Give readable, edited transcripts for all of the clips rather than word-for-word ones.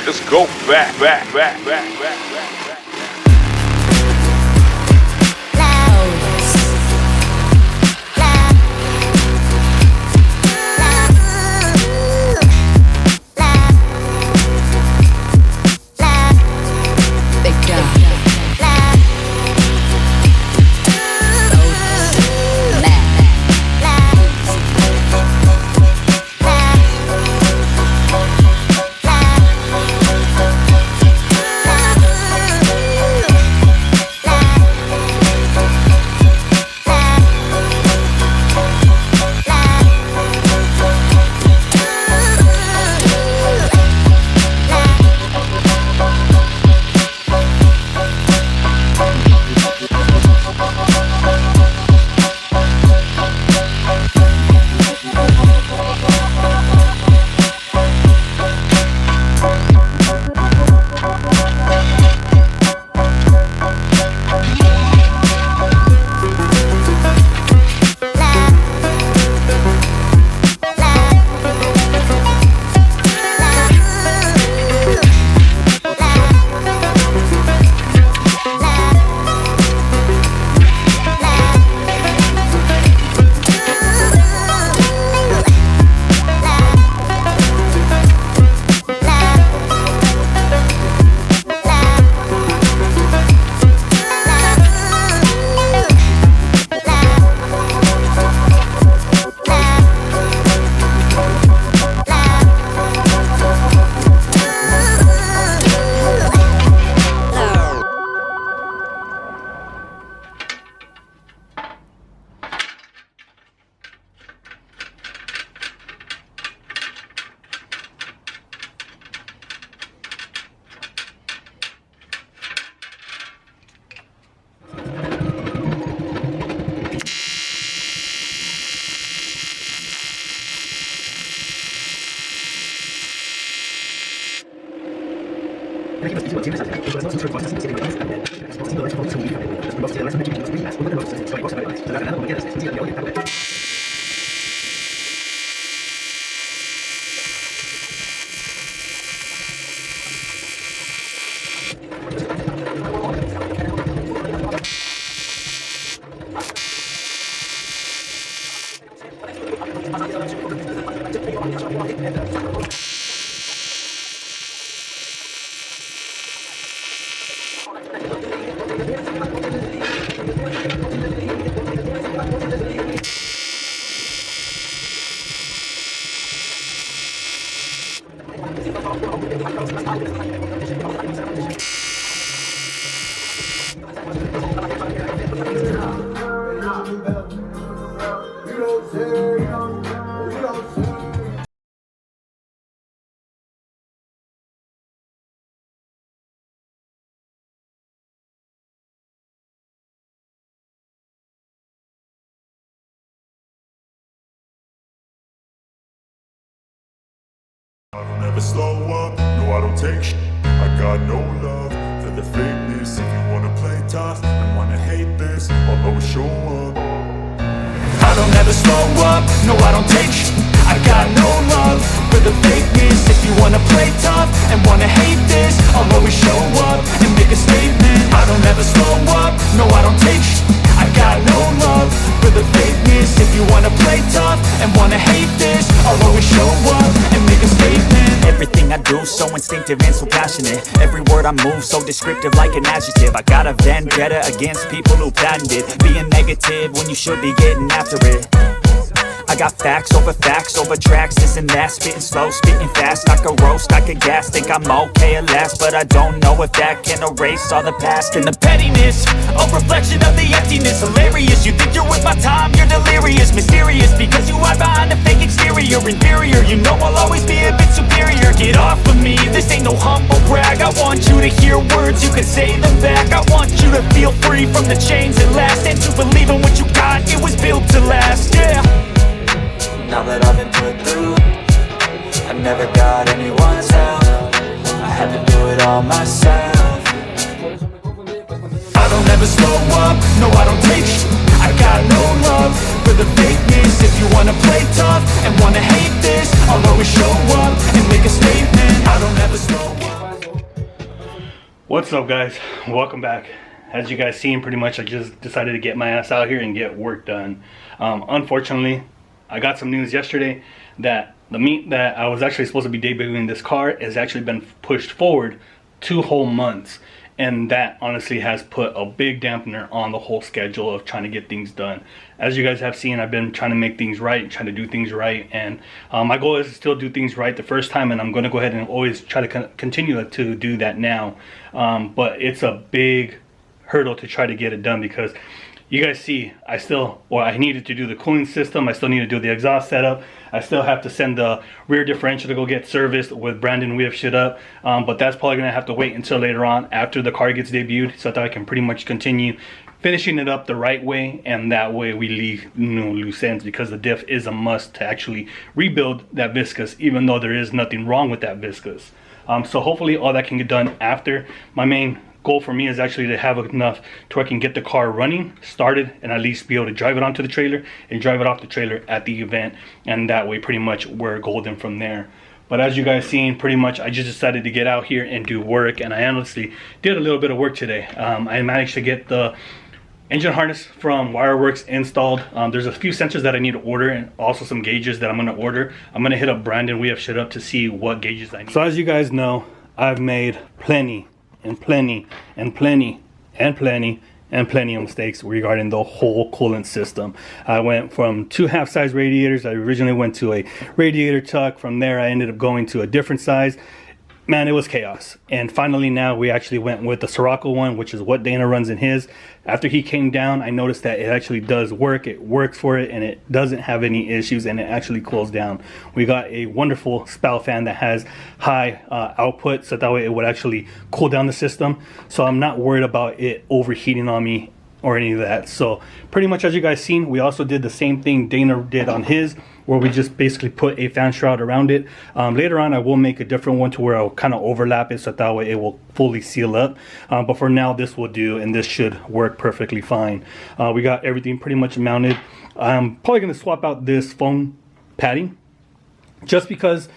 Let's go back, back, back, back, back, back, back. I don't ever slow up, no I don't take shit. I got no love for the fakeness. If you wanna play tough and wanna hate this, I'll always show up. I don't ever slow up, no I don't take shit. I got no love for the fakeness. If you wanna play tough and wanna hate this, I'll always show up and make a statement. I don't ever slow up, no I don't take shit. I got no love for the fakeness. If you wanna play tough and wanna hate this, I'll always show up and make a statement. Everything I do so instinctive and so passionate. Every word I move so descriptive like an adjective. I got a vendetta against people who patented being negative when you should be getting after it. I got facts over tracks, this and that. Spitting slow, spitting fast, I could roast, I could gas. Think I'm okay at last, but I don't know if that can erase all the past. And the pettiness, a reflection of the emptiness. Hilarious, you think you're with my time, you're delirious. Mysterious, because you hide behind a fake exterior. Inferior, you know I'll always be a bit superior. Get off of me, this ain't no humble brag. I want you to hear words, you can say them back. I want you to feel free from the chains that last, and to believe in what you got, it was built to last, yeah. Now that I've been put through, I never got anyone's help. I had to do it all myself. I don't ever slow up, no I don't take shit. I got no love for the fakeness. If you wanna play tough and wanna hate this, I'll always show up and make a statement. I don't ever slow up. What's up, guys? Welcome back. As you guys seen, pretty much I just decided to get my ass out here and get work done. Unfortunately, I got some news yesterday that the meet that I was actually supposed to be debuting this car has actually been pushed forward 2 whole months, and that honestly has put a big dampener on the whole schedule of trying to get things done. As you guys have seen, I've been trying to make things right, trying to do things right, and my goal is to still do things right the first time, and I'm going to go ahead and always try to continue to do that now. But it's a big hurdle to try to get it done because you guys see I needed to do the cooling system, I still need to do the exhaust setup, I still have to send the rear differential to go get serviced with Brandon. We have shit up, but that's probably gonna have to wait until later on after the car gets debuted, so that I can pretty much continue finishing it up the right way, and that way we leave no loose ends, because the diff is a must to actually rebuild that viscous, even though there is nothing wrong with that viscous. So hopefully all that can get done after. My main goal for me is actually to have enough to where I can get the car running, started, and at least be able to drive it onto the trailer and drive it off the trailer at the event, and that way pretty much we're golden from there. But as you guys seen, pretty much I just decided to get out here and do work, and I honestly did a little bit of work today. I managed to get the engine harness from Wireworks installed. There's a few sensors that I need to order, and also some gauges that I'm going to order. I'm going to hit up Brandon, we have shit up, to see what gauges I need. So as you guys know, I've made plenty of mistakes regarding the whole coolant system. I went from 2 half-size radiators. I originally went to a radiator tuck. From there I ended up going to a different size. Man, it was chaos. And finally now we actually went with the Sirocco one, which is what Dana runs in his. After he came down, I noticed that it actually does work. It works for it, and it doesn't have any issues, and it actually cools down. We got a wonderful spout fan that has high output, so that way it would actually cool down the system. So I'm not worried about it overheating on me or any of that. So pretty much as you guys seen, we also did the same thing Dana did on his, where we just basically put a fan shroud around it. Later on I will make a different one to where I'll kind of overlap it, so that way it will fully seal up. But for now this will do, and this should work perfectly fine. We got everything pretty much mounted. I'm probably going to swap out this foam padding, just because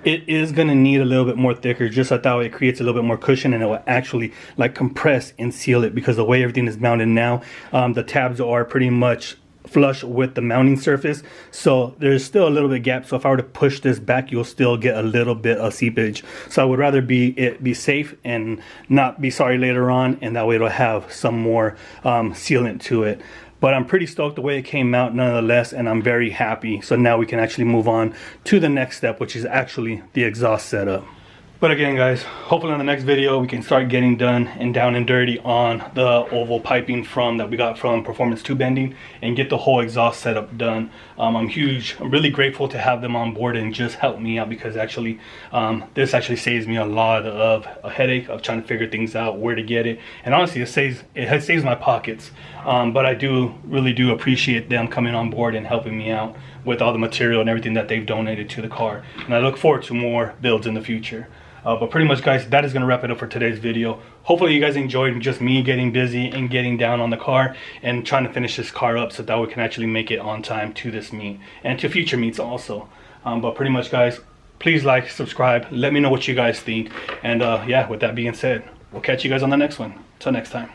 it is going to need a little bit more thicker, just so that way it creates a little bit more cushion, and it will actually like compress and seal it, because the way everything is mounted now, the tabs are pretty much flush with the mounting surface, so there's still a little bit of gap. So if I were to push this back, you'll still get a little bit of seepage. So I would rather be safe and not be sorry later on, and that way it'll have some more sealant to it. But I'm pretty stoked the way it came out nonetheless, and I'm very happy. So now we can actually move on to the next step, which is actually the exhaust setup. But again, guys, hopefully in the next video we can start getting done and down and dirty on the oval piping that we got from Performance Tube Bending, and get the whole exhaust setup done. I'm really grateful to have them on board and just help me out, because actually this actually saves me a lot of a headache of trying to figure things out, where to get it, and honestly it saves my pockets. But I really do appreciate them coming on board and helping me out with all the material and everything that they've donated to the car, and I look forward to more builds in the future. But pretty much, guys, that is going to wrap it up for today's video. Hopefully you guys enjoyed just me getting busy and getting down on the car and trying to finish this car up, so that we can actually make it on time to this meet and to future meets also. But pretty much, guys, please like, subscribe, let me know what you guys think, and yeah, with that being said, we'll catch you guys on the next one. Till next time.